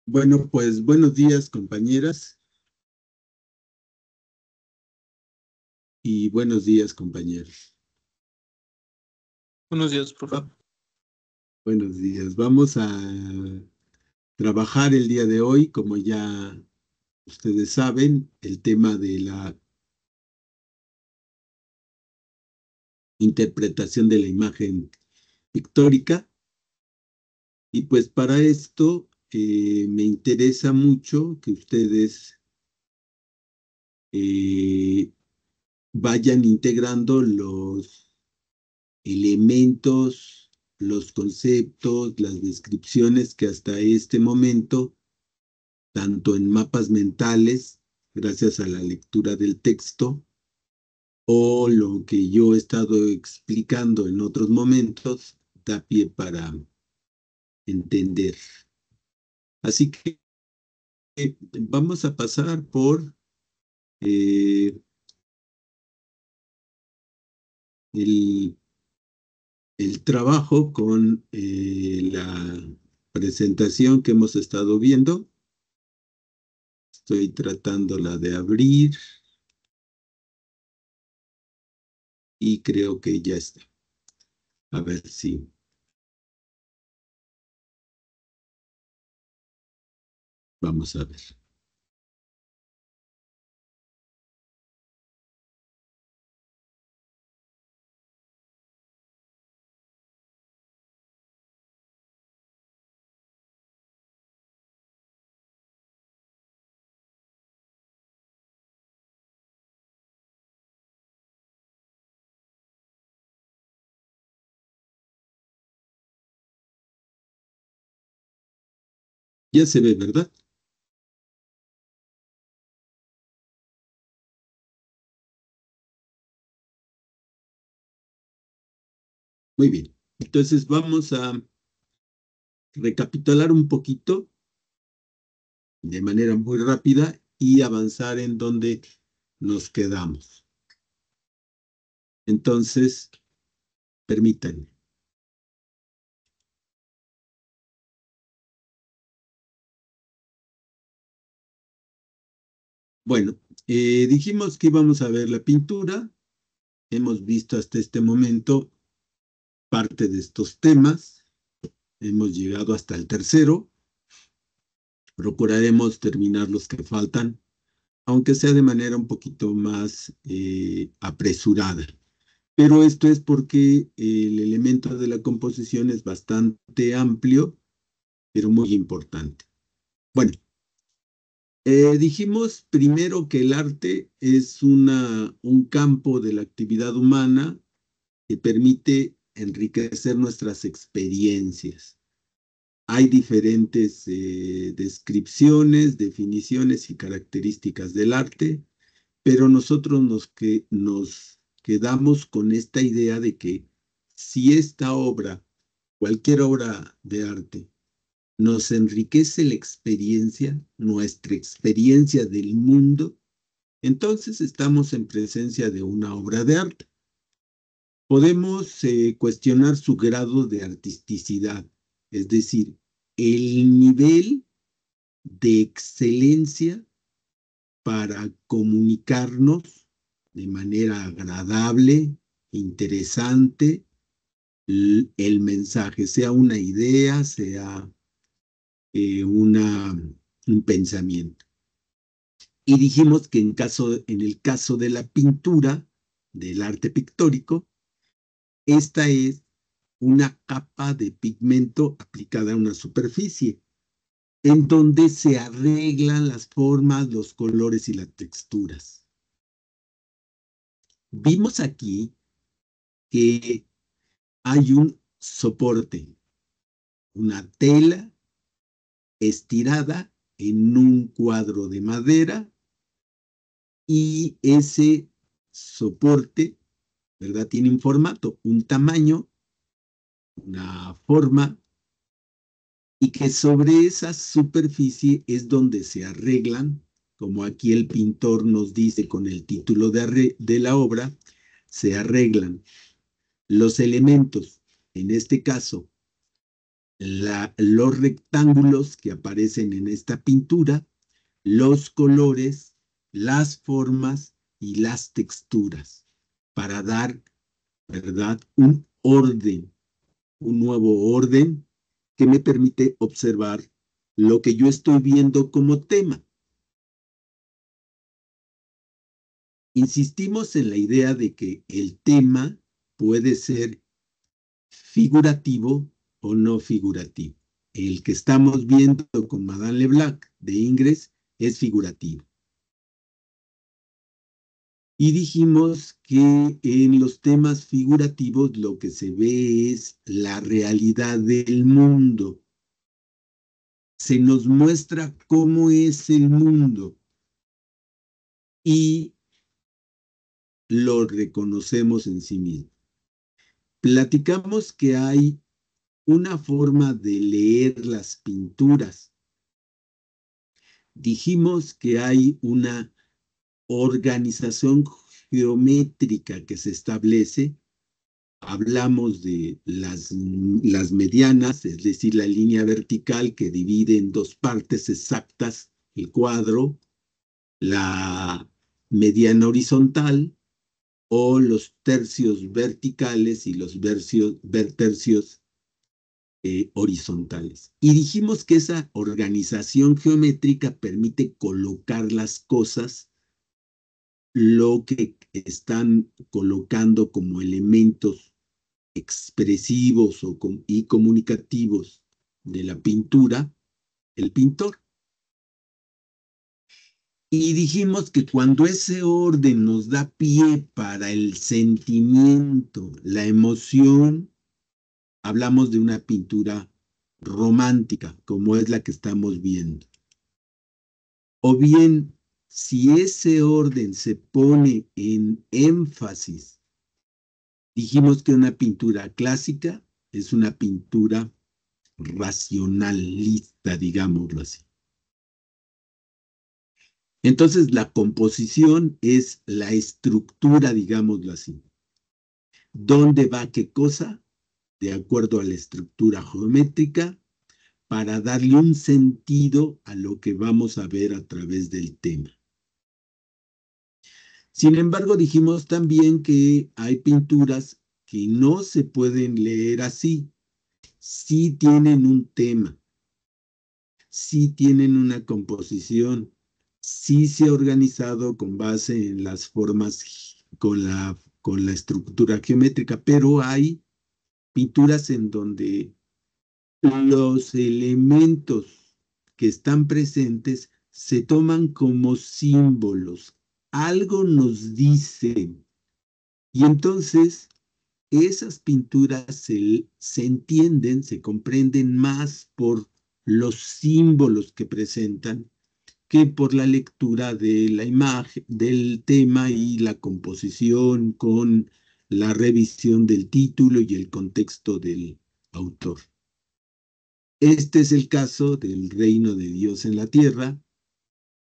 Bueno, pues buenos días, compañeras, y buenos días, compañeros. Buenos días, profe. Buenos días. Vamos a trabajar el día de hoy, como ya ustedes saben, el tema de la interpretación de la imagen pictórica. Y pues para esto me interesa mucho que ustedes eh, vayan integrando los elementos, los conceptos, las descripciones que hasta este momento, tanto en mapas mentales, gracias a la lectura del texto, o lo que yo he estado explicando en otros momentos, da pie para entender. Así que vamos a pasar por eh, el, el trabajo con la presentación que hemos estado viendo. Estoy tratándola de abrir y creo que ya está. A ver si. Vamos a ver. Ya se ve, ¿verdad? Muy bien. Entonces vamos a recapitular un poquito de manera muy rápida y avanzar en donde nos quedamos. Entonces, permítanme. Bueno, dijimos que íbamos a ver la pintura. Hemos visto hasta este momento parte de estos temas. Hemos llegado hasta el tercero. Procuraremos terminar los que faltan, aunque sea de manera un poquito más apresurada. Pero esto es porque el elemento de la composición es bastante amplio, pero muy importante. Bueno, dijimos primero que el arte es un campo de la actividad humana que permite enriquecer nuestras experiencias. Hay diferentes descripciones, definiciones y características del arte, pero nosotros nos quedamos con esta idea de que si esta obra, cualquier obra de arte, nos enriquece la experiencia, nuestra experiencia del mundo, entonces estamos en presencia de una obra de arte. Podemos cuestionar su grado de artisticidad, es decir, el nivel de excelencia para comunicarnos de manera agradable, interesante, el mensaje, sea una idea, sea un pensamiento. Y dijimos que en el caso de la pintura, del arte pictórico, esta es una capa de pigmento aplicada a una superficie, en donde se arreglan las formas, los colores y las texturas. Vimos aquí que hay un soporte, una tela estirada en un cuadro de madera y ese soporte, ¿verdad? Tiene un formato, un tamaño, una forma y que sobre esa superficie es donde se arreglan, como aquí el pintor nos dice con el título de la obra, se arreglan los elementos, en este caso los rectángulos que aparecen en esta pintura, los colores, las formas y las texturas, para dar, ¿verdad?, un orden, un nuevo orden que me permite observar lo que yo estoy viendo como tema. Insistimos en la idea de que el tema puede ser figurativo o no figurativo. El que estamos viendo con Madame Leblanc de Ingres es figurativo. Y dijimos que en los temas figurativos lo que se ve es la realidad del mundo. Se nos muestra cómo es el mundo y lo reconocemos en sí mismo. Platicamos que hay una forma de leer las pinturas. Dijimos que hay una organización geométrica que se establece. Hablamos de las medianas, es decir, la línea vertical que divide en dos partes exactas el cuadro, la mediana horizontal o los tercios verticales y los tercios horizontales. Y dijimos que esa organización geométrica permite colocar las cosas, lo que están colocando como elementos expresivos y comunicativos de la pintura, el pintor. Y dijimos que cuando ese orden nos da pie para el sentimiento, la emoción, hablamos de una pintura romántica, como es la que estamos viendo. O bien, si ese orden se pone en énfasis, dijimos que una pintura clásica es una pintura racionalista, digámoslo así. Entonces, la composición es la estructura, digámoslo así. ¿Dónde va qué cosa? De acuerdo a la estructura geométrica, para darle un sentido a lo que vamos a ver a través del tema. Sin embargo, dijimos también que hay pinturas que no se pueden leer así. Sí tienen un tema, sí tienen una composición, sí se ha organizado con base en las formas, con la estructura geométrica, pero hay pinturas en donde los elementos que están presentes se toman como símbolos. Algo nos dicen. Y entonces esas pinturas se entienden, se comprenden más por los símbolos que presentan que por la lectura de la imagen, del tema y la composición con la revisión del título y el contexto del autor. Este es el caso del reino de Dios en la tierra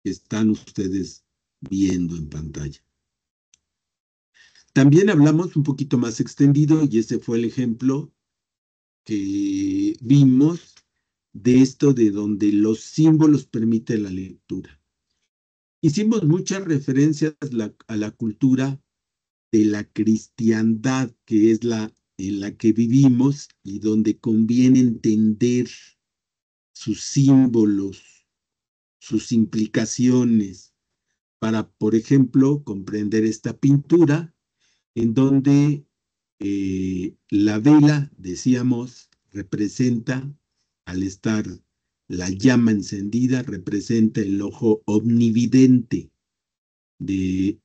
que están ustedes viendo en pantalla. También hablamos un poquito más extendido, y ese fue el ejemplo que vimos de esto de donde los símbolos permiten la lectura. Hicimos muchas referencias a la cultura de la cristiandad, que es en la que vivimos y donde conviene entender sus símbolos, sus implicaciones, para, por ejemplo, comprender esta pintura en donde la vela, decíamos, representa, al estar la llama encendida, representa el ojo omnividente de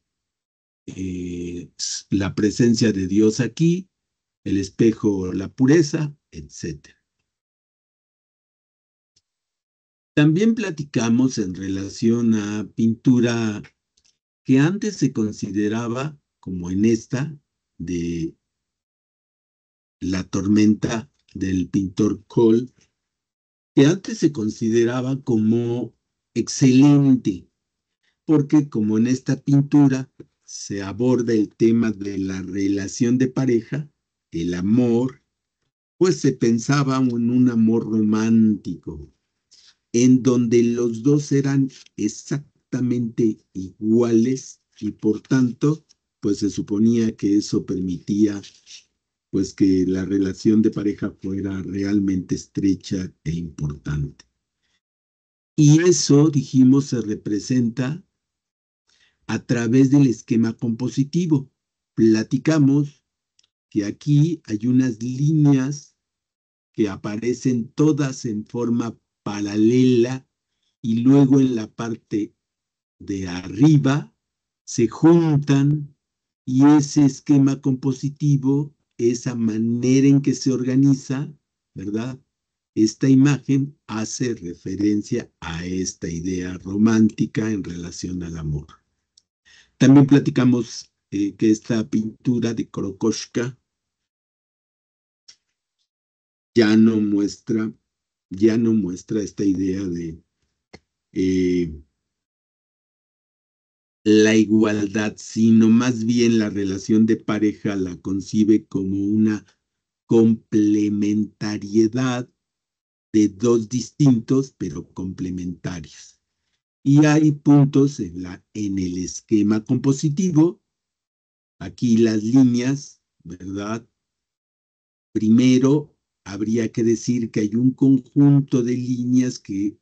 la presencia de Dios aquí, el espejo, la pureza, etc. También platicamos en relación a pintura que antes se consideraba, como en esta, de La tormenta del pintor Cole, que antes se consideraba como excelente, porque como en esta pintura se aborda el tema de la relación de pareja, el amor, pues se pensaba en un amor romántico, en donde los dos eran exactamente iguales y por tanto, pues se suponía que eso permitía pues que la relación de pareja fuera realmente estrecha e importante. Y eso, dijimos, se representa a través del esquema compositivo. Platicamos que aquí hay unas líneas que aparecen todas en forma paralela y luego en la parte de arriba se juntan y ese esquema compositivo, esa manera en que se organiza, ¿verdad? Esta imagen hace referencia a esta idea romántica en relación al amor. También platicamos que esta pintura de Kokoschka ya no muestra, ya no muestra esta idea de eh, la igualdad, sino más bien la relación de pareja la concibe como una complementariedad de dos distintos pero complementarios. Y hay puntos en el esquema compositivo, aquí las líneas, ¿verdad? Primero, habría que decir que hay un conjunto de líneas que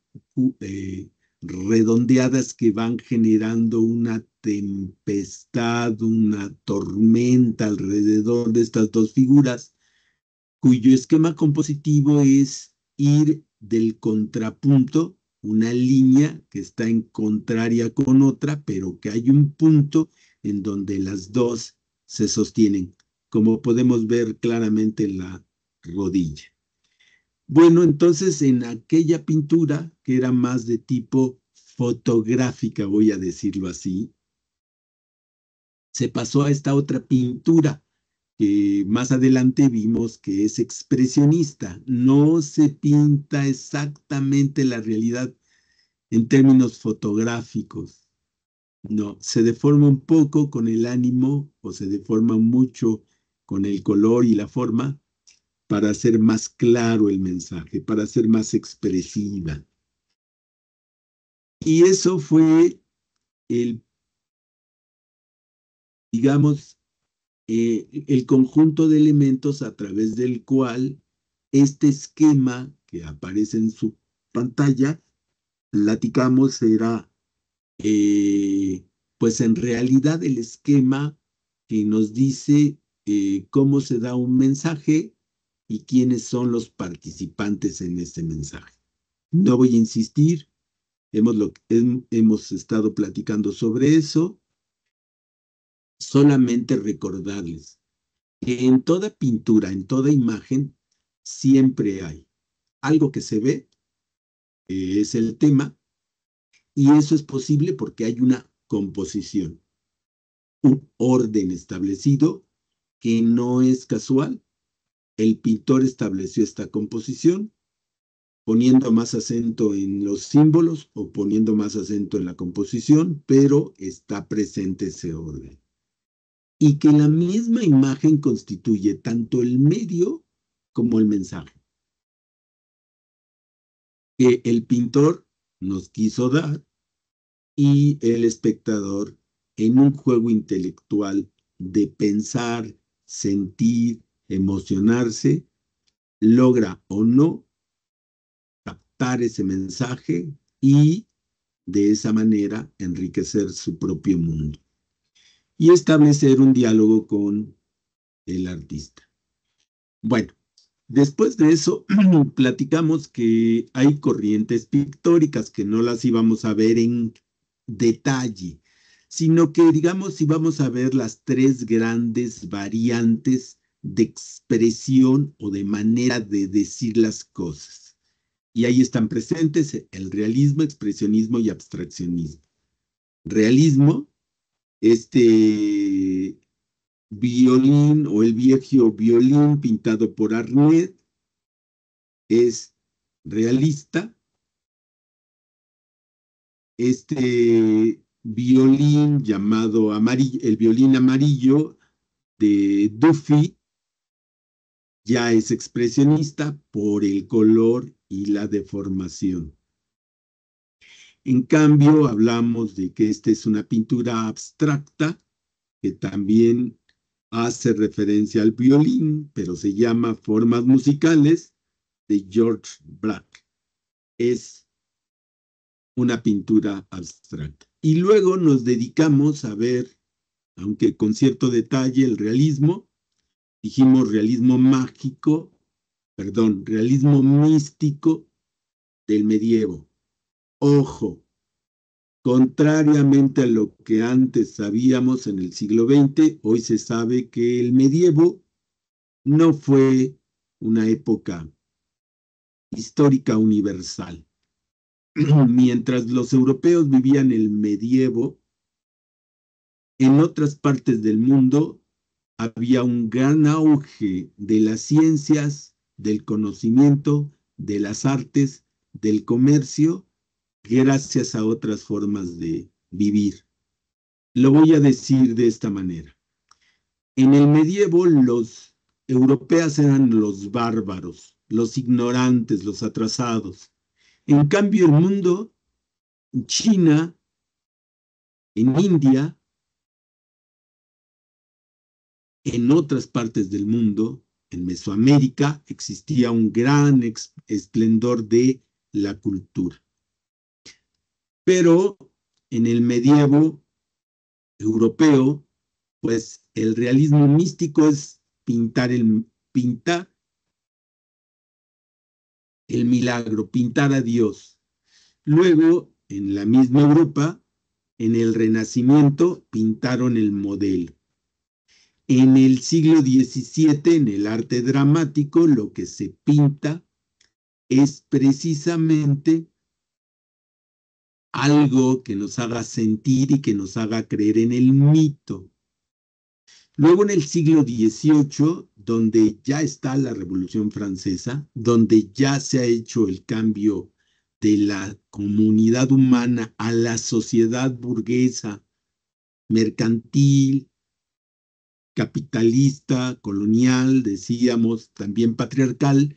redondeadas que van generando una tempestad, una tormenta alrededor de estas dos figuras, cuyo esquema compositivo es ir del contrapunto, una línea que está en contraria con otra, pero que hay un punto en donde las dos se sostienen, como podemos ver claramente en la rodilla. Bueno, entonces en aquella pintura, que era más de tipo fotográfica, voy a decirlo así, se pasó a esta otra pintura que más adelante vimos que es expresionista. No se pinta exactamente la realidad en términos fotográficos. No, se deforma un poco con el ánimo o se deforma mucho con el color y la forma para hacer más claro el mensaje, para ser más expresiva. Y eso fue el, digamos, el conjunto de elementos a través del cual este esquema que aparece en su pantalla, platicamos, era, pues en realidad el esquema que nos dice cómo se da un mensaje y quiénes son los participantes en este mensaje. No voy a insistir, hemos estado platicando sobre eso, solamente recordarles que en toda pintura, en toda imagen, siempre hay algo que se ve, que es el tema, y eso es posible porque hay una composición, un orden establecido que no es casual. El pintor estableció esta composición poniendo más acento en los símbolos o poniendo más acento en la composición, pero está presente ese orden. Y que la misma imagen constituye tanto el medio como el mensaje que el pintor nos quiso dar y el espectador en un juego intelectual de pensar, sentir, emocionarse, logra o no captar ese mensaje y de esa manera enriquecer su propio mundo y establecer un diálogo con el artista. Bueno, después de eso, platicamos que hay corrientes pictóricas que no las íbamos a ver en detalle, sino que, digamos, íbamos a ver las tres grandes variantes de expresión o de manera de decir las cosas. Y ahí están presentes el realismo, expresionismo y abstraccionismo. Realismo, este violín o el viejo violín pintado por Arnet, es realista. Este violín llamado amarillo, el violín amarillo de Dufy, ya es expresionista por el color y la deformación. En cambio, hablamos de que esta es una pintura abstracta que también hace referencia al violín, pero se llama Formas Musicales de George Braque. Es una pintura abstracta. Y luego nos dedicamos a ver, aunque con cierto detalle, el realismo. Dijimos realismo mágico, perdón, realismo místico del medievo. Ojo, contrariamente a lo que antes sabíamos en el siglo XX, hoy se sabe que el medievo no fue una época histórica universal. Mientras los europeos vivían el medievo, en otras partes del mundo había un gran auge de las ciencias, del conocimiento, de las artes, del comercio, gracias a otras formas de vivir. Lo voy a decir de esta manera. En el medievo los europeos eran los bárbaros, los ignorantes, los atrasados. En cambio, el mundo, en China, en India, en otras partes del mundo, en Mesoamérica, existía un gran esplendor de la cultura. Pero en el medievo europeo, pues el realismo místico es pintar el milagro, pintar a Dios. Luego, en la misma Europa, en el Renacimiento, pintaron el modelo. En el siglo XVII, en el arte dramático, lo que se pinta es precisamente algo que nos haga sentir y que nos haga creer en el mito. Luego en el siglo XVIII, donde ya está la Revolución Francesa, donde ya se ha hecho el cambio de la comunidad humana a la sociedad burguesa, mercantil, capitalista, colonial, decíamos, también patriarcal,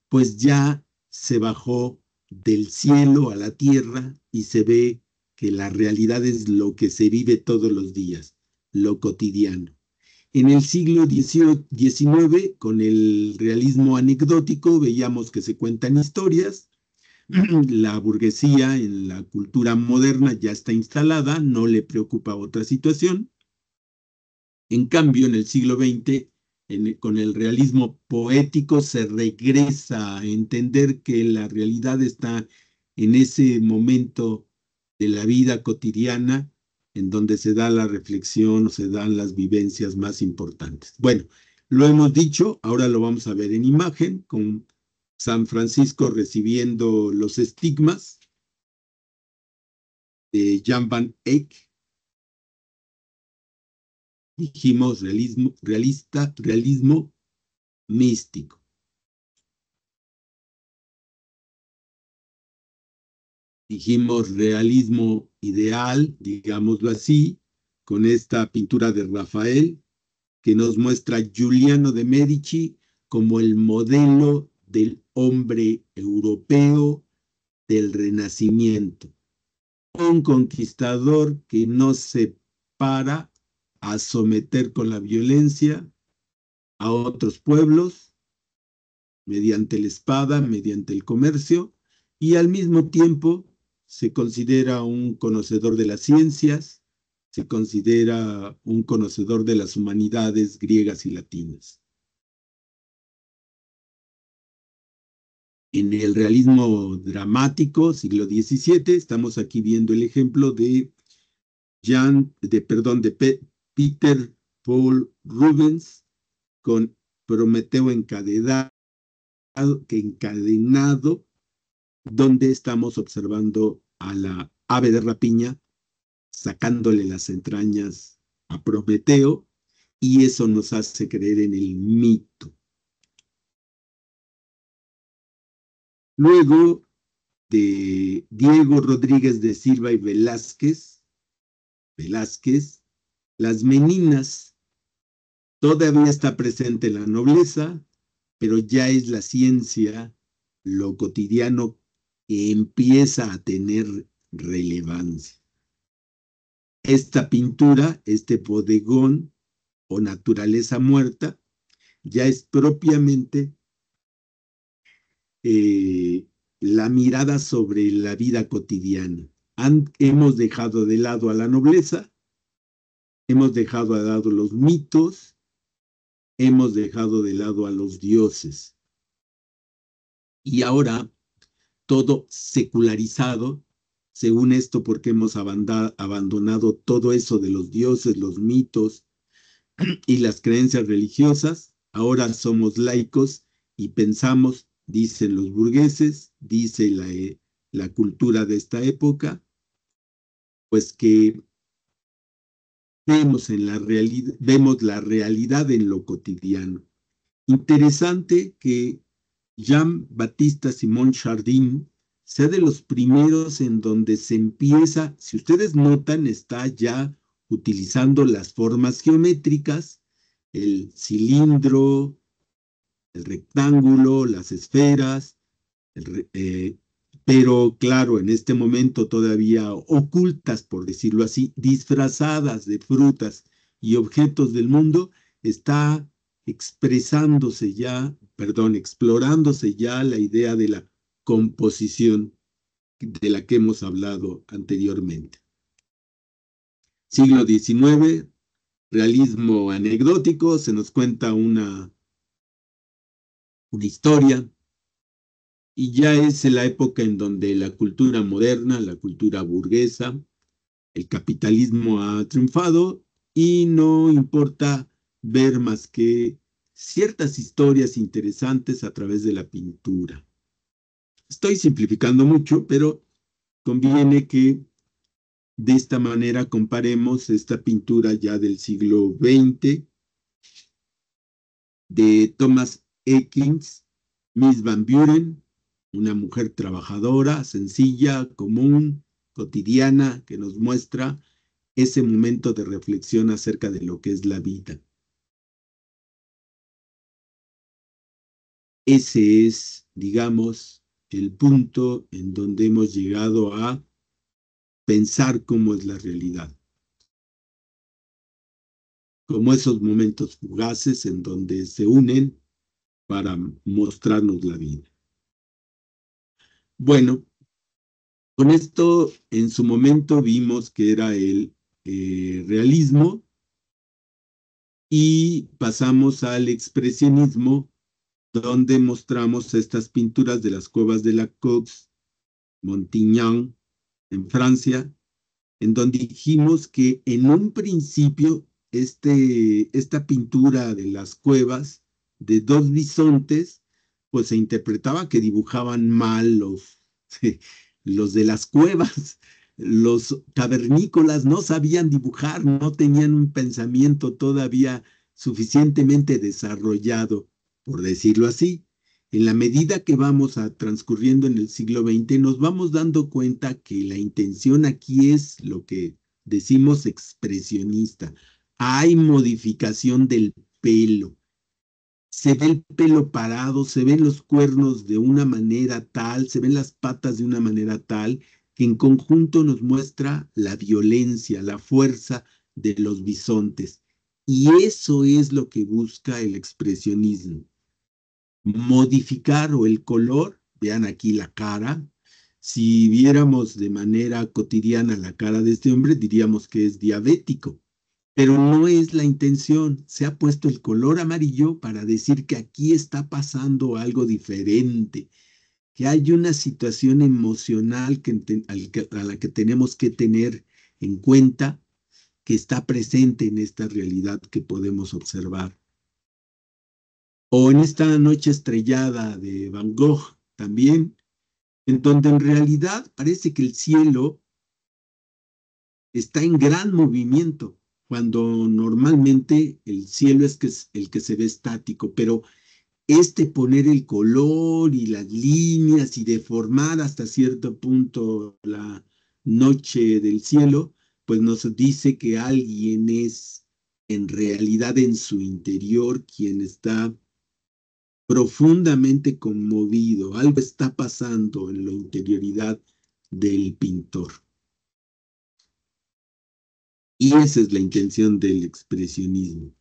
pues ya se bajó del cielo a la tierra y se ve que la realidad es lo que se vive todos los días, lo cotidiano. En el siglo XIX, con el realismo anecdótico, veíamos que se cuentan historias. La burguesía en la cultura moderna ya está instalada, no le preocupa otra situación. En cambio, en el siglo XX, con el realismo poético, se regresa a entender que la realidad está en ese momento de la vida cotidiana en donde se da la reflexión o se dan las vivencias más importantes. Bueno, lo hemos dicho, ahora lo vamos a ver en imagen, con San Francisco recibiendo los estigmas de Jan van Eyck. Dijimos realismo místico. Dijimos realismo ideal, digámoslo así, con esta pintura de Rafael, que nos muestra Giuliano de Medici como el modelo del hombre europeo del Renacimiento. Un conquistador que no se para a someter con la violencia a otros pueblos mediante la espada, mediante el comercio, y al mismo tiempo se considera un conocedor de las ciencias, se considera un conocedor de las humanidades griegas y latinas. En el realismo dramático, siglo XVII, estamos aquí viendo el ejemplo de Peter Paul Rubens con Prometeo encadenado, donde estamos observando a la ave de rapiña sacándole las entrañas a Prometeo, y eso nos hace creer en el mito. Luego de Diego Rodríguez de Silva y Velázquez, las meninas, todavía está presente la nobleza, pero ya es la ciencia, lo cotidiano, que empieza a tener relevancia. Esta pintura, este bodegón o naturaleza muerta, ya es propiamente la mirada sobre la vida cotidiana. Hemos dejado de lado a la nobleza, hemos dejado de lado los mitos, hemos dejado de lado a los dioses. Y ahora todo secularizado, según esto, porque hemos abandonado todo eso de los dioses, los mitos y las creencias religiosas. Ahora somos laicos y pensamos, dicen los burgueses, dice la cultura de esta época, pues que vemos la realidad en lo cotidiano. Interesante que Jean-Baptiste Simon Chardin sea de los primeros en donde se empieza, si ustedes notan, está ya utilizando las formas geométricas, el cilindro, el rectángulo, las esferas, pero claro, en este momento todavía ocultas, por decirlo así, disfrazadas de frutas y objetos del mundo, está expresándose ya, perdón, explorándose ya la idea de la composición de la que hemos hablado anteriormente. Siglo XIX, realismo anecdótico, se nos cuenta una historia. Y ya es la época en donde la cultura moderna, la cultura burguesa, el capitalismo ha triunfado y no importa ver más que ciertas historias interesantes a través de la pintura. Estoy simplificando mucho, pero conviene que de esta manera comparemos esta pintura ya del siglo XX de Thomas Eakins, Miss Van Buren, una mujer trabajadora, sencilla, común, cotidiana, que nos muestra ese momento de reflexión acerca de lo que es la vida. Ese es, digamos, el punto en donde hemos llegado a pensar cómo es la realidad. Como esos momentos fugaces en donde se unen para mostrarnos la vida. Bueno, con esto en su momento vimos que era el realismo y pasamos al expresionismo, donde mostramos estas pinturas de las cuevas de la Cox, Montignan, en Francia, en donde dijimos que en un principio esta pintura de las cuevas de dos bisontes, pues se interpretaba que dibujaban mal los de las cuevas. Los cavernícolas no sabían dibujar, no tenían un pensamiento todavía suficientemente desarrollado, por decirlo así. En la medida que vamos transcurriendo en el siglo XX, nos vamos dando cuenta que la intención aquí es lo que decimos expresionista. Hay modificación del pelo. Se ve el pelo parado, se ven los cuernos de una manera tal, se ven las patas de una manera tal, que en conjunto nos muestra la violencia, la fuerza de los bisontes. Y eso es lo que busca el expresionismo. Modificar o el color, vean aquí la cara. Si viéramos de manera cotidiana la cara de este hombre, diríamos que es diabético, pero no es la intención. Se ha puesto el color amarillo para decir que aquí está pasando algo diferente, que hay una situación emocional a la que tenemos que tener en cuenta, que está presente en esta realidad que podemos observar. O en esta noche estrellada de Van Gogh también, en donde en realidad parece que el cielo está en gran movimiento, cuando normalmente el cielo es el que se ve estático, pero poner el color y las líneas y deformar hasta cierto punto la noche del cielo, pues nos dice que alguien es en realidad en su interior quien está profundamente conmovido. Algo está pasando en la interioridad del pintor. Y esa es la intención del expresionismo.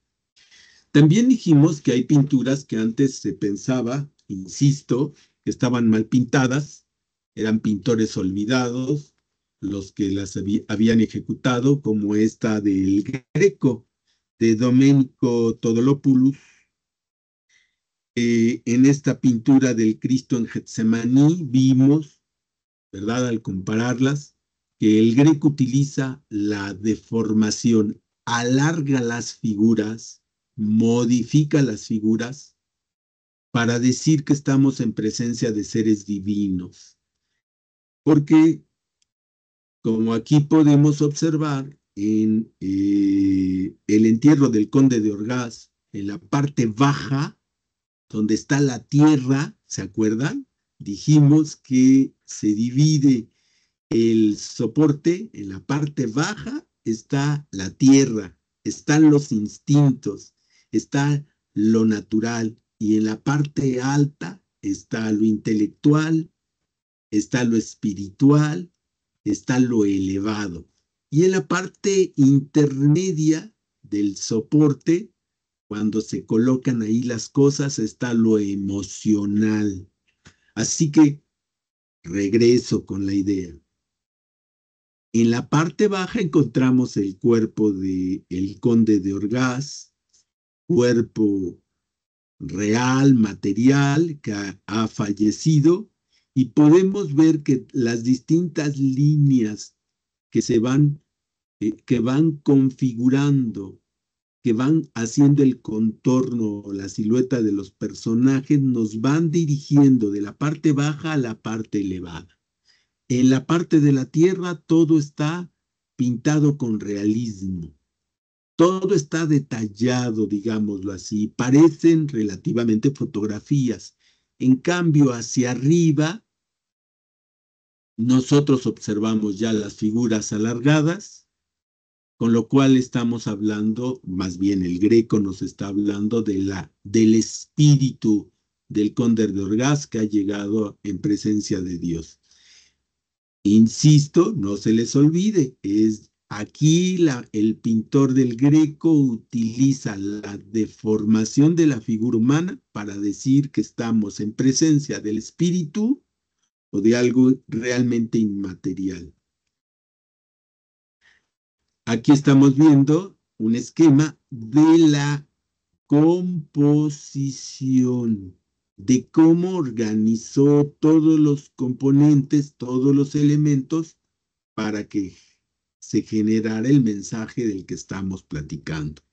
También dijimos que hay pinturas que antes se pensaba, insisto, que estaban mal pintadas, eran pintores olvidados, los que las habían ejecutado, como esta del Greco, de Domenico Todolopoulos. En esta pintura del Cristo en Getsemaní vimos, ¿verdad? Al compararlas, que el Greco utiliza la deformación, alarga las figuras, modifica las figuras para decir que estamos en presencia de seres divinos. Porque, como aquí podemos observar en el entierro del conde de Orgaz, en la parte baja, donde está la tierra, ¿se acuerdan? Dijimos que se divide el soporte, en la parte baja está la tierra, están los instintos, está lo natural, y en la parte alta está lo intelectual, está lo espiritual, está lo elevado. Y en la parte intermedia del soporte, cuando se colocan ahí las cosas, está lo emocional. Así que regreso con la idea. En la parte baja encontramos el cuerpo del conde de Orgaz, cuerpo real, material, que ha fallecido, y podemos ver que las distintas líneas que que van configurando, que van haciendo el contorno o la silueta de los personajes, nos van dirigiendo de la parte baja a la parte elevada. En la parte de la tierra todo está pintado con realismo. Todo está detallado, digámoslo así. Parecen relativamente fotografías. En cambio, hacia arriba, nosotros observamos ya las figuras alargadas, con lo cual estamos hablando, más bien el Greco nos está hablando del espíritu del conde de Orgaz que ha llegado en presencia de Dios. Insisto, no se les olvide, es aquí el pintor del Greco utiliza la deformación de la figura humana para decir que estamos en presencia del espíritu o de algo realmente inmaterial. Aquí estamos viendo un esquema de la composición, de cómo organizó todos los componentes, todos los elementos para que se generara el mensaje del que estamos platicando.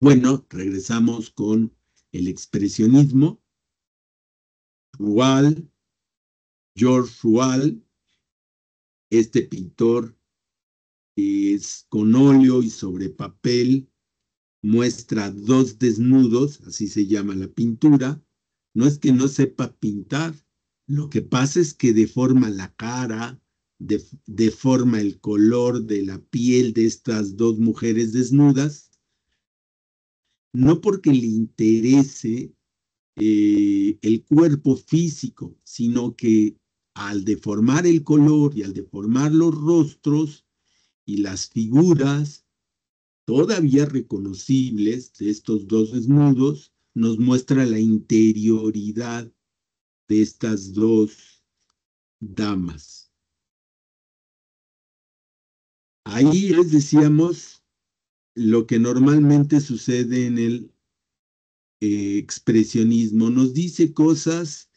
Bueno, regresamos con el expresionismo. Rouault, George Rouault, este pintor es con óleo y sobre papel, muestra dos desnudos, así se llama la pintura. No es que no sepa pintar, lo que pasa es que deforma la cara, deforma el color de la piel de estas dos mujeres desnudas, no porque le interese el cuerpo físico, sino que al deformar el color y al deformar los rostros y las figuras, todavía reconocibles de estos dos desnudos, nos muestra la interioridad de estas dos damas. Ahí les decíamos lo que normalmente sucede en el expresionismo. Nos dice cosas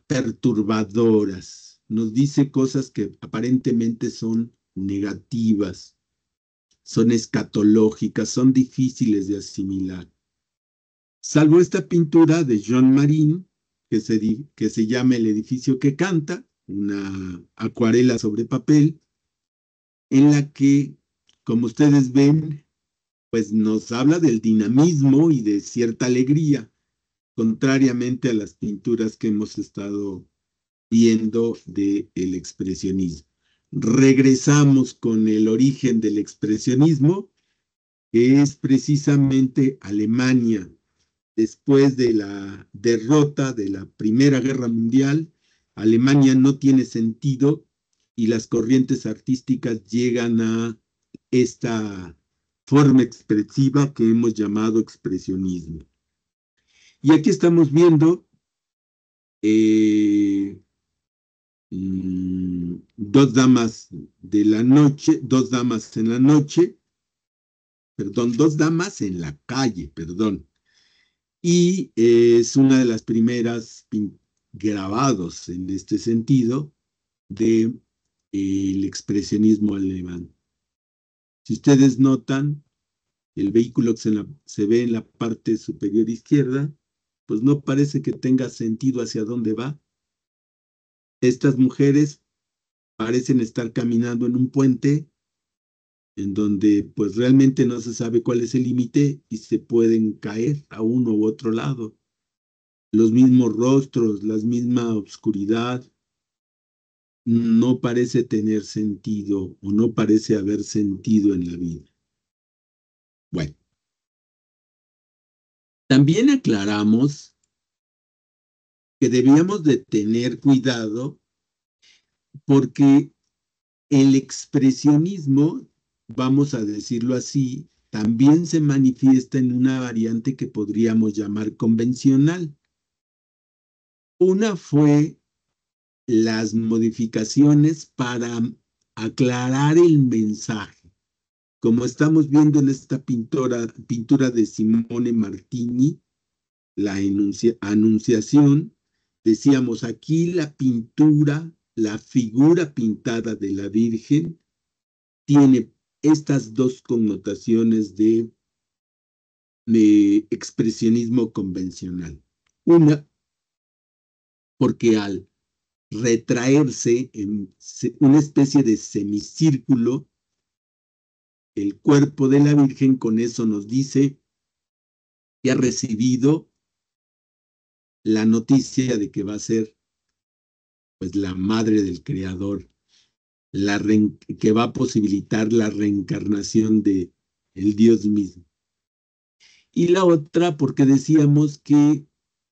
perturbadoras, nos dice cosas que aparentemente son negativas, son escatológicas, son difíciles de asimilar. Salvo esta pintura de Jean Marin, que se llama El edificio que canta, una acuarela sobre papel, en la que, como ustedes ven, pues nos habla del dinamismo y de cierta alegría, contrariamente a las pinturas que hemos estado viendo del expresionismo. Regresamos con el origen del expresionismo, que es precisamente Alemania, después de la derrota de la Primera Guerra Mundial, Alemania no tiene sentido y las corrientes artísticas llegan a esta forma expresiva que hemos llamado expresionismo. Y aquí estamos viendo dos damas de la noche, dos damas en la noche, perdón, dos damas en la calle, perdón. Y es una de las primeras grabados en este sentido de el expresionismo alemán. Si ustedes notan, el vehículo que se ve en la parte superior izquierda, pues no parece que tenga sentido hacia dónde va. Estas mujeres parecen estar caminando en un puente en donde pues realmente no se sabe cuál es el límite y se pueden caer a uno u otro lado. Los mismos rostros, la misma oscuridad, no parece tener sentido o no parece haber sentido en la vida. Bueno, también aclaramos que debíamos de tener cuidado porque el expresionismo, vamos a decirlo así, también se manifiesta en una variante que podríamos llamar convencional. Una fue las modificaciones para aclarar el mensaje. Como estamos viendo en esta pintura de Simone Martini, la Anunciación, decíamos aquí la pintura, la figura pintada de la Virgen, tiene estas dos connotaciones de expresionismo convencional. Una, porque al retraerse en una especie de semicírculo, el cuerpo de la Virgen con eso nos dice que ha recibido la noticia de que va a ser pues la madre del Creador, que va a posibilitar la reencarnación de el Dios mismo. Y la otra porque decíamos que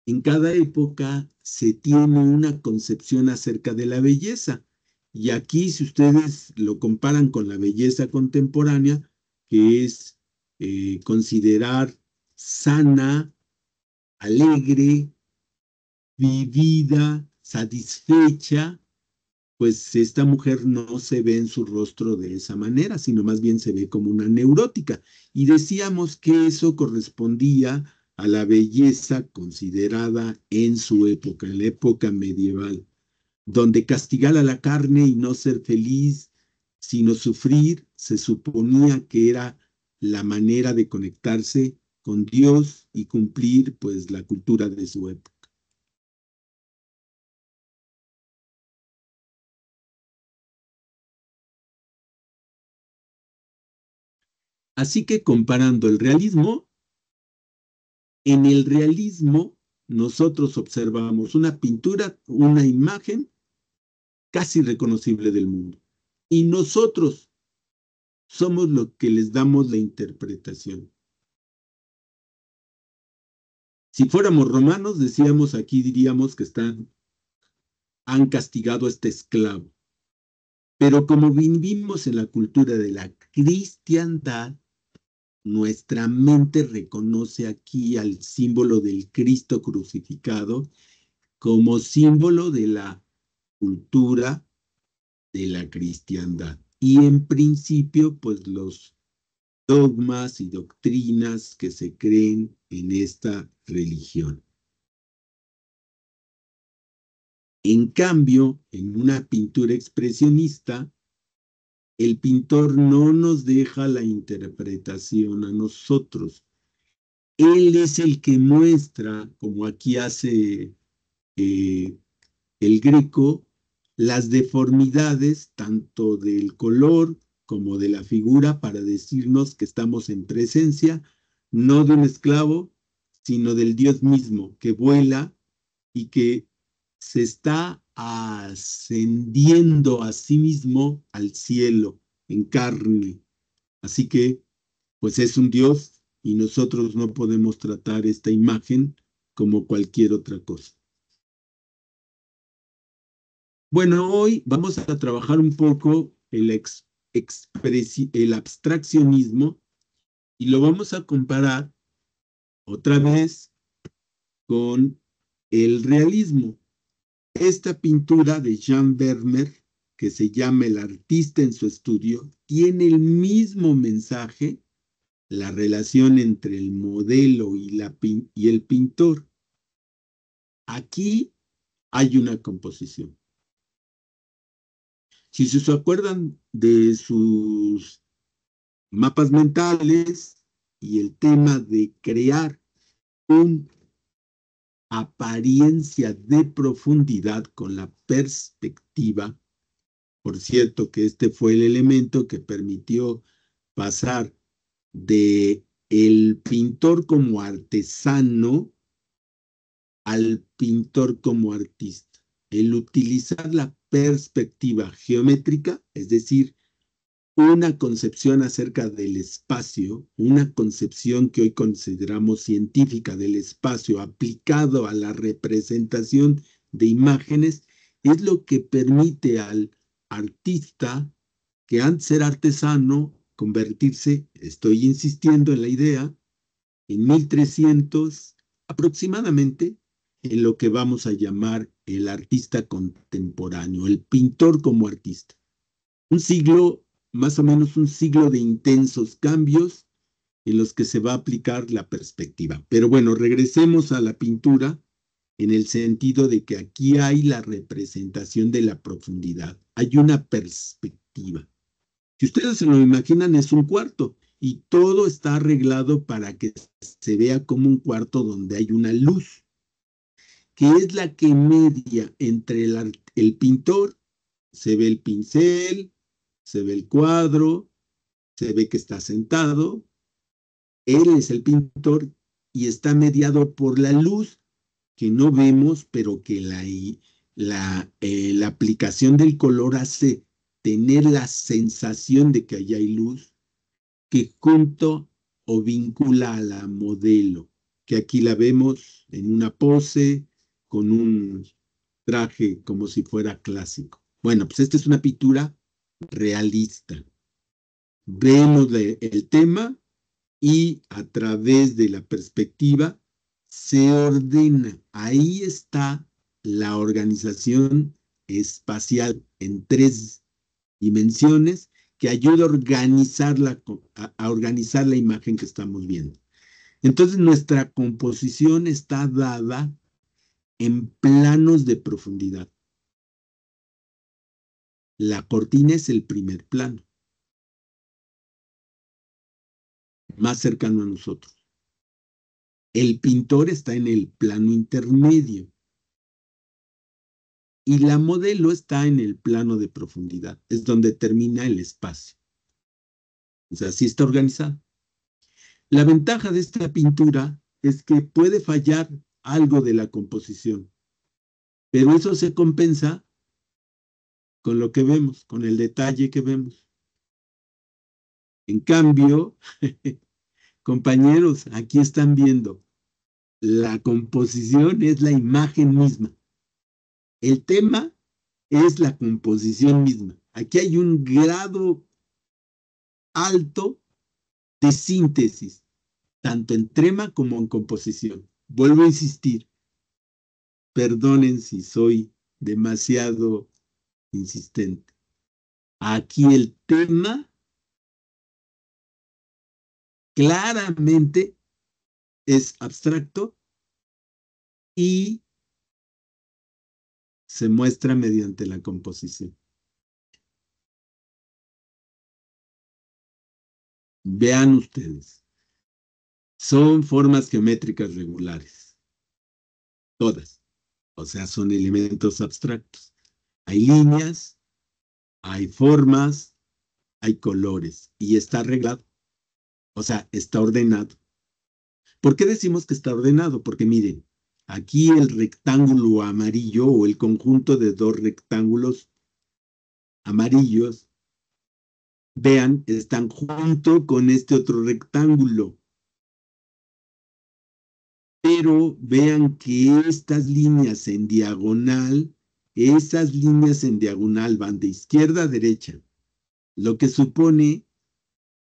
en cada época se tiene una concepción acerca de la belleza. Y aquí, si ustedes lo comparan con la belleza contemporánea, que es considerar sana, alegre, vivida, satisfecha, pues esta mujer no se ve en su rostro de esa manera, sino más bien se ve como una neurótica. Y decíamos que eso correspondía a la belleza considerada en su época, en la época medieval, donde castigar a la carne y no ser feliz, sino sufrir, se suponía que era la manera de conectarse con Dios y cumplir pues la cultura de su época. Así que comparando el realismo, en el realismo nosotros observamos una pintura, una imagen casi reconocible del mundo. Y nosotros somos los que les damos la interpretación. Si fuéramos romanos, decíamos aquí, diríamos que han castigado a este esclavo. Pero como vivimos en la cultura de la cristiandad, nuestra mente reconoce aquí al símbolo del Cristo crucificado como símbolo de la cultura de la cristiandad. Y en principio, pues los dogmas y doctrinas que se creen en esta religión. En cambio, en una pintura expresionista, el pintor no nos deja la interpretación a nosotros. Él es el que muestra, como aquí hace el Greco, las deformidades tanto del color como de la figura para decirnos que estamos en presencia no de un esclavo, sino del Dios mismo que vuela y que se está ascendiendo a sí mismo al cielo en carne. Así que, pues es un Dios y nosotros no podemos tratar esta imagen como cualquier otra cosa. Bueno, hoy vamos a trabajar un poco el abstraccionismo y lo vamos a comparar otra vez con el realismo. Esta pintura de Jean Vermeer, que se llama El artista en su estudio, tiene el mismo mensaje, la relación entre el modelo y el pintor. Aquí hay una composición. Si se acuerdan de sus mapas mentales y el tema de crear una apariencia de profundidad con la perspectiva, por cierto que este fue el elemento que permitió pasar de el pintor como artesano al pintor como artista. El utilizar la perspectiva geométrica, es decir, una concepción acerca del espacio, una concepción que hoy consideramos científica del espacio aplicado a la representación de imágenes, es lo que permite al artista, que antes era artesano, convertirse, estoy insistiendo en la idea, en 1300 aproximadamente, en lo que vamos a llamar el artista contemporáneo, el pintor como artista. Un siglo, más o menos un siglo de intensos cambios en los que se va a aplicar la perspectiva. Pero bueno, regresemos a la pintura en el sentido de que aquí hay la representación de la profundidad, hay una perspectiva. Si ustedes se lo imaginan, es un cuarto y todo está arreglado para que se vea como un cuarto donde hay una luz, que es la que media entre el pintor, se ve el pincel, se ve el cuadro, se ve que está sentado, él es el pintor y está mediado por la luz que no vemos, pero que la aplicación del color hace tener la sensación de que allá hay luz, que junto o vincula a la modelo, que aquí la vemos en una pose con un traje como si fuera clásico. Bueno, pues esta es una pintura realista. Vemos el tema y a través de la perspectiva se ordena. Ahí está la organización espacial en 3 dimensiones que ayuda a organizar la imagen que estamos viendo. Entonces nuestra composición está dada en planos de profundidad. La cortina es el primer plano, más cercano a nosotros. El pintor está en el plano intermedio y la modelo está en el plano de profundidad, es donde termina el espacio. O sea, así está organizado. La ventaja de esta pintura es que puede fallar algo de la composición, pero eso se compensa con lo que vemos, con el detalle que vemos. En cambio, compañeros, aquí están viendo, la composición es la imagen misma. El tema es la composición misma. Aquí hay un grado alto de síntesis, tanto en trama como en composición. Vuelvo a insistir, perdonen si soy demasiado insistente. Aquí el tema claramente es abstracto y se muestra mediante la composición. Vean ustedes, son formas geométricas regulares, todas, o sea, son elementos abstractos. Hay líneas, hay formas, hay colores y está arreglado, o sea, está ordenado. ¿Por qué decimos que está ordenado? Porque miren, aquí el rectángulo amarillo o el conjunto de 2 rectángulos amarillos, vean, están junto con este otro rectángulo. pero vean que estas líneas en diagonal, esas líneas en diagonal van de izquierda a derecha, lo que supone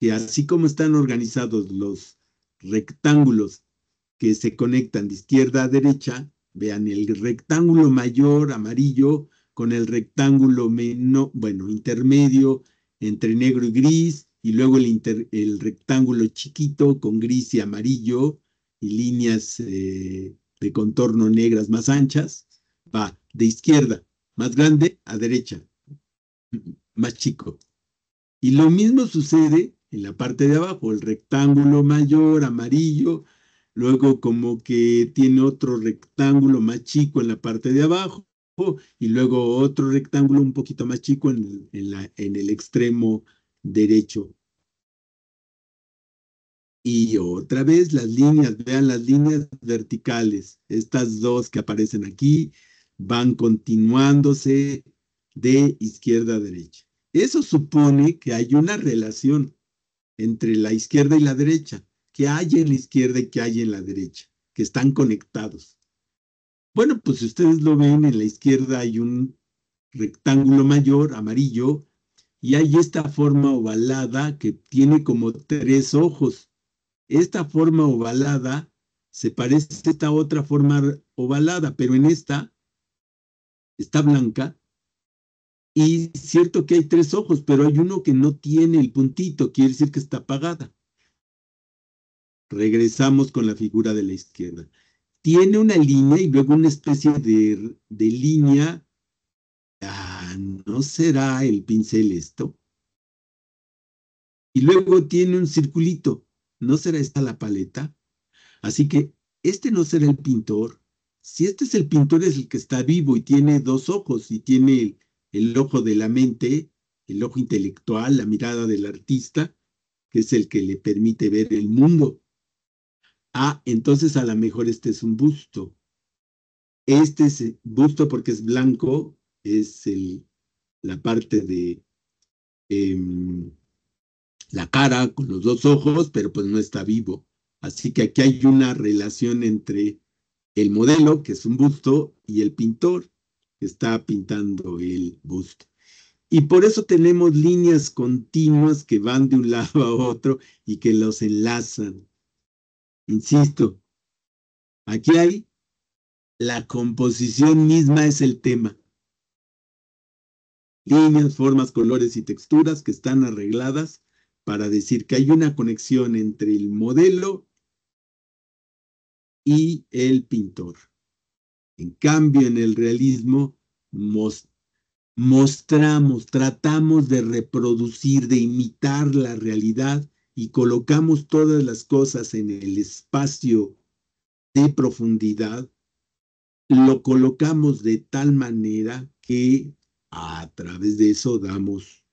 que así como están organizados los rectángulos que se conectan de izquierda a derecha, vean el rectángulo mayor amarillo con el rectángulo intermedio entre negro y gris, y luego el rectángulo chiquito con gris y amarillo y líneas de contorno negras más anchas, va de izquierda más grande a derecha más chico. Y lo mismo sucede en la parte de abajo, el rectángulo mayor, amarillo, luego como que tiene otro rectángulo más chico en la parte de abajo, y luego otro rectángulo un poquito más chico en el extremo derecho. Y otra vez las líneas, vean las líneas verticales, estas dos que aparecen aquí, van continuándose de izquierda a derecha. Eso supone que hay una relación entre la izquierda y la derecha, que hay en la izquierda y que hay en la derecha, que están conectados. Bueno, pues si ustedes lo ven, en la izquierda hay un rectángulo mayor, amarillo, y hay esta forma ovalada que tiene como tres ojos. Esta forma ovalada se parece a esta otra forma ovalada, pero en esta está blanca. Y es cierto que hay tres ojos, pero hay uno que no tiene el puntito, quiere decir que está apagada. Regresamos con la figura de la izquierda. Tiene una línea y luego una especie de línea. ¿No será el pincel esto? Y luego tiene un circulito. ¿No será esta la paleta? Así que este no será el pintor. Si este es el pintor, es el que está vivo y tiene dos ojos y tiene el ojo de la mente, el ojo intelectual, la mirada del artista, que es el que le permite ver el mundo. Entonces a lo mejor este es un busto. Este es busto porque es blanco, es la parte de la cara con los dos ojos, pero pues no está vivo. Así que aquí hay una relación entre el modelo, que es un busto, y el pintor, que está pintando el busto. Y por eso tenemos líneas continuas que van de un lado a otro y que los enlazan. Insisto, aquí hay la composición misma es el tema. Líneas, formas, colores y texturas que están arregladas para decir que hay una conexión entre el modelo y el pintor. En cambio, en el realismo tratamos de reproducir, de imitar la realidad y colocamos todas las cosas en el espacio de profundidad, lo colocamos de tal manera que a través de eso damos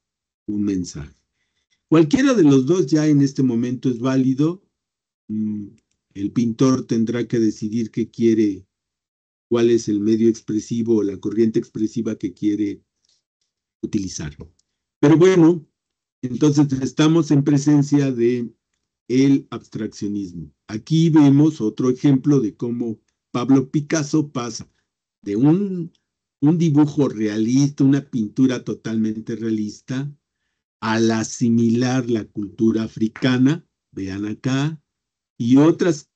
un mensaje. Cualquiera de los dos ya en este momento es válido. El pintor tendrá que decidir qué quiere, cuál es el medio expresivo o la corriente expresiva que quiere utilizar. Pero bueno, entonces estamos en presencia de el abstraccionismo. Aquí vemos otro ejemplo de cómo Pablo Picasso pasa de un dibujo realista, una pintura totalmente realista, al asimilar la cultura africana, vean acá, y otras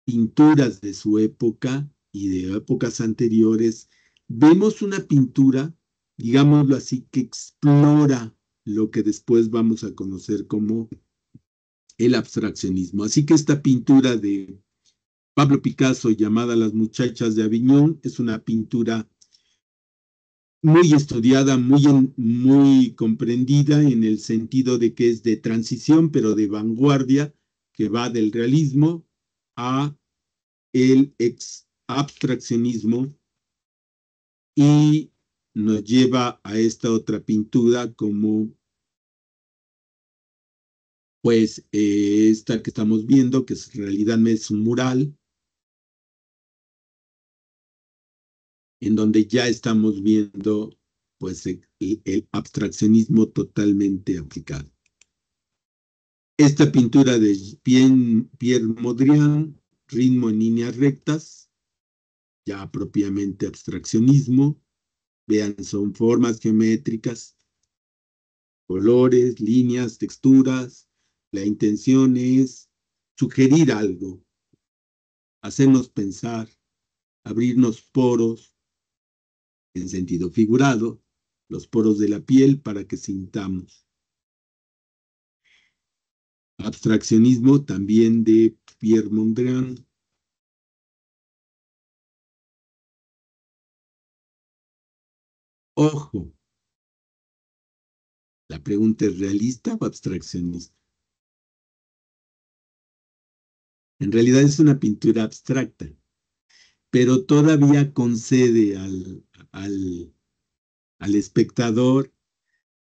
pinturas de su época y de épocas anteriores, vemos una pintura, digámoslo así, que explora lo que después vamos a conocer como el abstraccionismo. Así que esta pintura de Pablo Picasso llamada Las muchachas de Aviñón es una pintura muy estudiada, muy comprendida en el sentido de que es de transición, pero de vanguardia, que va del realismo a el abstraccionismo y nos lleva a esta otra pintura como pues esta que estamos viendo, que en realidad es un mural, en donde ya estamos viendo pues el abstraccionismo totalmente aplicado. Esta pintura de Pierre Mondrian ritmo en líneas rectas, ya propiamente abstraccionismo. Vean, son formas geométricas, colores, líneas, texturas. La intención es sugerir algo, hacernos pensar, abrirnos poros en sentido figurado, los poros de la piel para que sintamos. Abstraccionismo también de Pierre Mondrian. Ojo, la pregunta es ¿realista o abstraccionista? En realidad es una pintura abstracta, pero todavía concede al espectador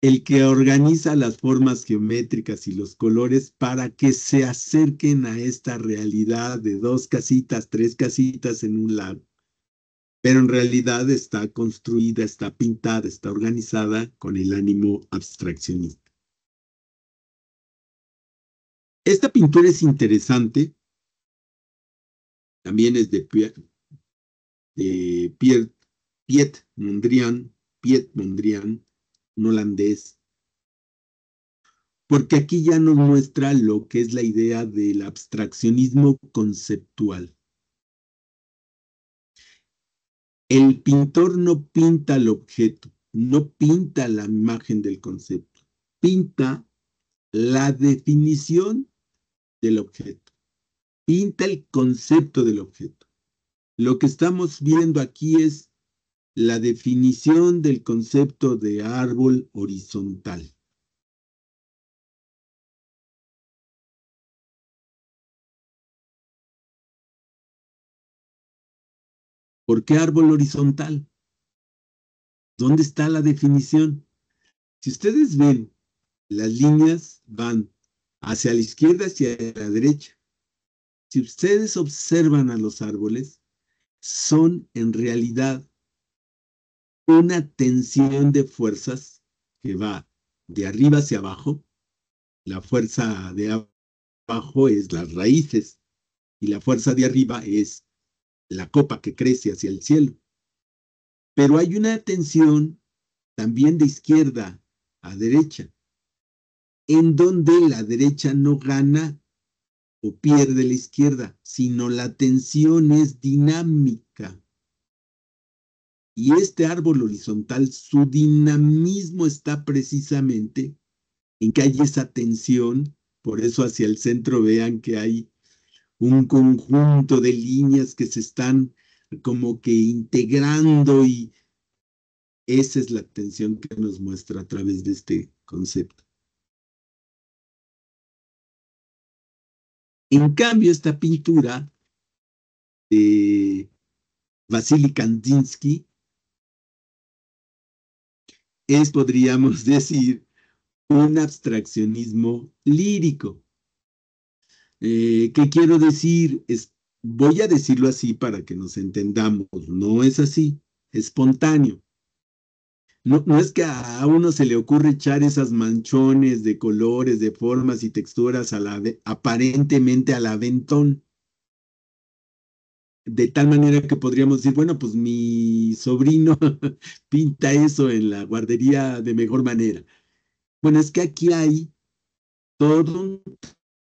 el que organiza las formas geométricas y los colores para que se acerquen a esta realidad de dos casitas, tres casitas en un lago. Pero en realidad está construida, está pintada, está organizada con el ánimo abstraccionista. Esta pintura es interesante, también es de Piet Mondrian, un holandés, porque aquí ya nos muestra lo que es la idea del abstraccionismo conceptual. El pintor no pinta el objeto, no pinta la imagen del concepto, pinta la definición del objeto, pinta el concepto del objeto. Lo que estamos viendo aquí es la definición del concepto de árbol horizontal. ¿Por qué árbol horizontal? ¿Dónde está la definición? Si ustedes ven, las líneas van hacia la izquierda, hacia la derecha. Si ustedes observan a los árboles, son en realidad una tensión de fuerzas que va de arriba hacia abajo. La fuerza de abajo es las raíces y la fuerza de arriba es la copa que crece hacia el cielo. Pero hay una tensión también de izquierda a derecha, en donde la derecha no gana o pierde la izquierda, sino la tensión es dinámica. Y este árbol horizontal, su dinamismo está precisamente en que hay esa tensión, por eso hacia el centro vean que hay un conjunto de líneas que se están como que integrando y esa es la tensión que nos muestra a través de este concepto. En cambio, esta pintura de Vasily Kandinsky es, podríamos decir, un abstraccionismo lírico. ¿Qué quiero decir? Voy a decirlo así para que nos entendamos. No es así, espontáneo. No, no es que a uno se le ocurre echar esas manchones de colores, de formas y texturas aparentemente al aventón, de tal manera que podríamos decir, bueno, pues mi sobrino pinta eso en la guardería de mejor manera. Bueno, es que aquí hay todo un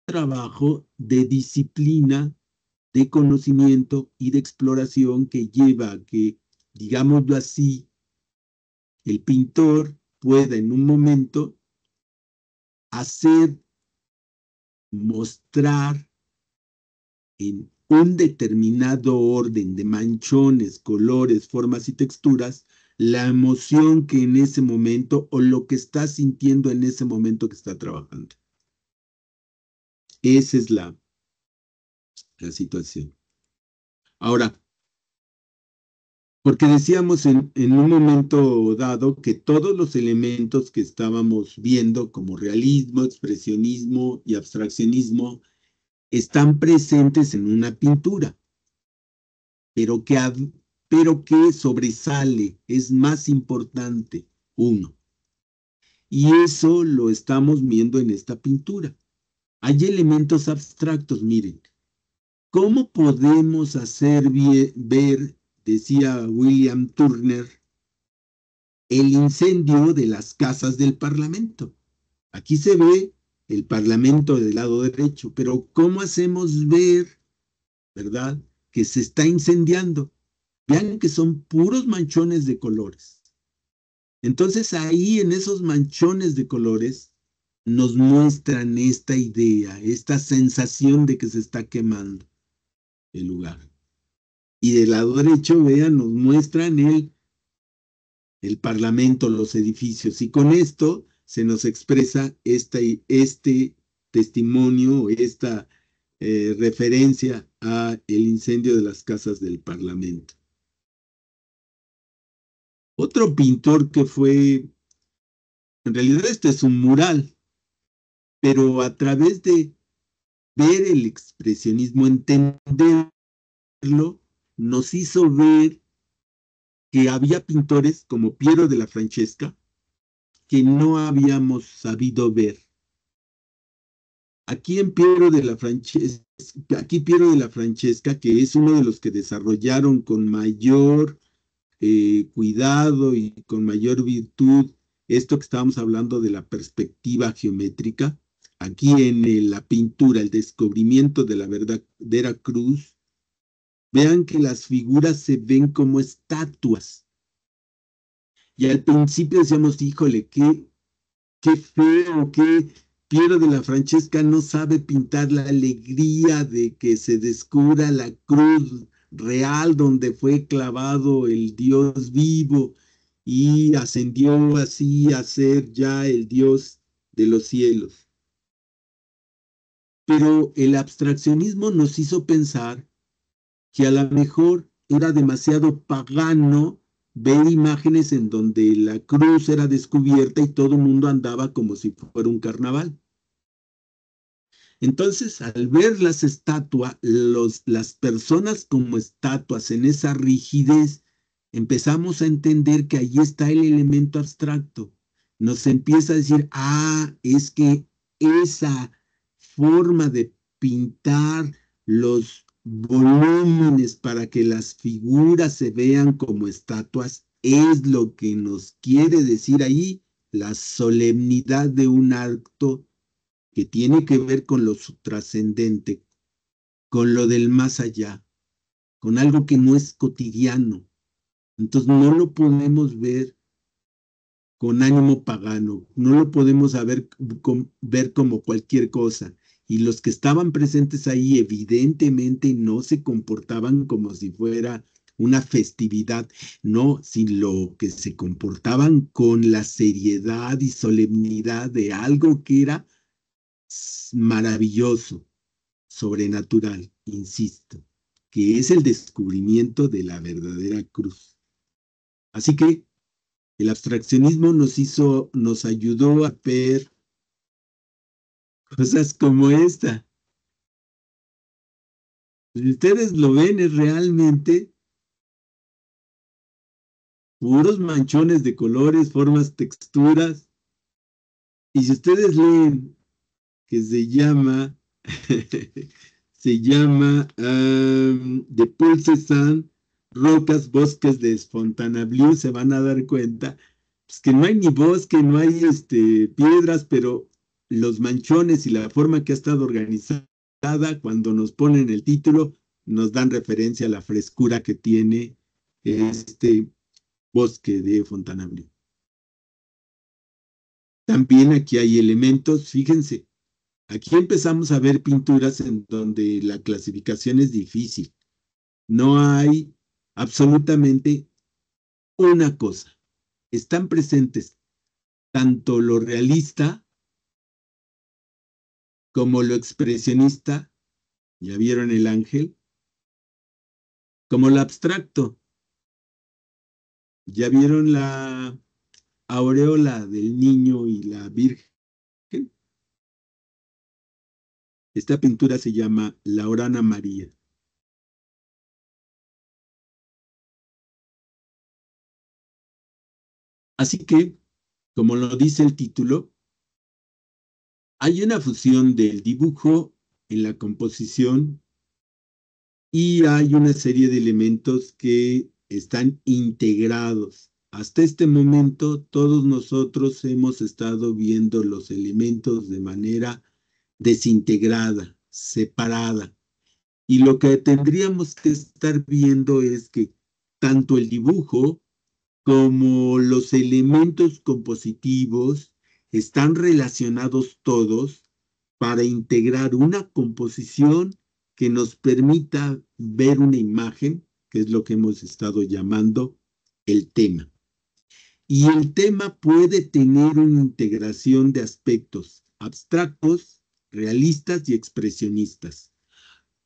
trabajo de disciplina, de conocimiento y de exploración que lleva a que, digámoslo así, el pintor pueda en un momento hacer, mostrar en un determinado orden de manchones, colores, formas y texturas, la emoción que en ese momento o lo que está sintiendo en ese momento que está trabajando. Esa es la situación. Ahora, porque decíamos en un momento dado que todos los elementos que estábamos viendo como realismo, expresionismo y abstraccionismo están presentes en una pintura, pero que sobresale, es más importante uno. Y eso lo estamos viendo en esta pintura. Hay elementos abstractos, miren, ¿Cómo podemos hacer ver, decía William Turner, el incendio de las casas del Parlamento? Aquí se ve el Parlamento del lado derecho, pero ¿cómo hacemos ver, verdad, que se está incendiando? Vean que son puros manchones de colores. Entonces ahí en esos manchones de colores nos muestran esta idea, esta sensación de que se está quemando el lugar. Y del lado derecho, vean, nos muestran el Parlamento, los edificios. Y con esto se nos expresa este testimonio, esta referencia a el incendio de las casas del Parlamento. Otro pintor que fue, en realidad este es un mural, pero a través de ver el expresionismo, entenderlo, nos hizo ver que había pintores como Piero de la Francesca que no habíamos sabido ver. Aquí en Piero de la Francesca, aquí Piero de la Francesca, que es uno de los que desarrollaron con mayor cuidado y con mayor virtud esto que estábamos hablando de la perspectiva geométrica, aquí en la pintura, el descubrimiento de la verdadera cruz, vean que las figuras se ven como estatuas. Y al principio decíamos, híjole, qué feo, qué Piero de la Francesca no sabe pintar la alegría de que se descubra la cruz real donde fue clavado el Dios vivo y ascendió así a ser ya el Dios de los cielos. Pero el abstraccionismo nos hizo pensar que a lo mejor era demasiado pagano ver imágenes en donde la cruz era descubierta y todo el mundo andaba como si fuera un carnaval. Entonces, al ver las estatuas, las personas como estatuas en esa rigidez, empezamos a entender que ahí está el elemento abstracto. Nos empieza a decir, es que esa forma de pintar los volúmenes para que las figuras se vean como estatuas es lo que nos quiere decir ahí la solemnidad de un acto que tiene que ver con lo trascendente, con lo del más allá, con algo que no es cotidiano. Entonces no lo podemos ver con ánimo pagano, no lo podemos ver como cualquier cosa. Y los que estaban presentes ahí evidentemente no se comportaban como si fuera una festividad, no, sino que se comportaban con la seriedad y solemnidad de algo que era maravilloso, sobrenatural, insisto, que es el descubrimiento de la verdadera cruz. Así que el abstraccionismo nos ayudó a ver cosas como esta. Si ustedes lo ven, es realmente puros manchones de colores, formas, texturas. Y si ustedes leen que se llama de Paul Cézanne, Rocas, Bosques de Fontainebleau, se van a dar cuenta pues, que no hay ni bosque, no hay piedras, pero los manchones y la forma que ha estado organizada, cuando nos ponen el título, nos dan referencia a la frescura que tiene este bosque de Fontainebleau. También aquí hay elementos, fíjense, aquí empezamos a ver pinturas en donde la clasificación es difícil. No hay absolutamente una cosa. Están presentes tanto lo realista como lo expresionista, ya vieron el ángel, como lo abstracto, ya vieron la aureola del niño y la Virgen. Esta pintura se llama La Orana María. Así que, como lo dice el título, hay una fusión del dibujo en la composición y hay una serie de elementos que están integrados. Hasta este momento, todos nosotros hemos estado viendo los elementos de manera desintegrada, separada. Y lo que tendríamos que estar viendo es que tanto el dibujo como los elementos compositivos están relacionados todos para integrar una composición que nos permita ver una imagen, que es lo que hemos estado llamando el tema. Y el tema puede tener una integración de aspectos abstractos, realistas y expresionistas,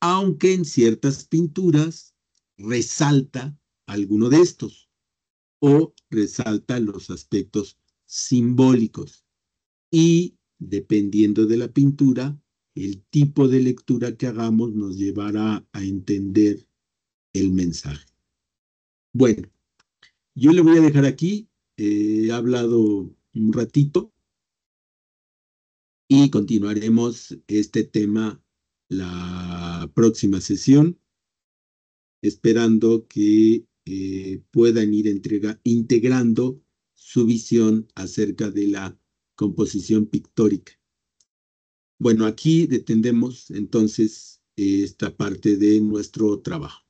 aunque en ciertas pinturas resalta alguno de estos o resalta los aspectos simbólicos. Y dependiendo de la pintura, el tipo de lectura que hagamos nos llevará a entender el mensaje. Bueno, yo le voy a dejar aquí. He hablado un ratito y continuaremos este tema la próxima sesión, esperando que puedan ir integrando su visión acerca de la composición pictórica. Bueno, aquí detendemos entonces esta parte de nuestro trabajo.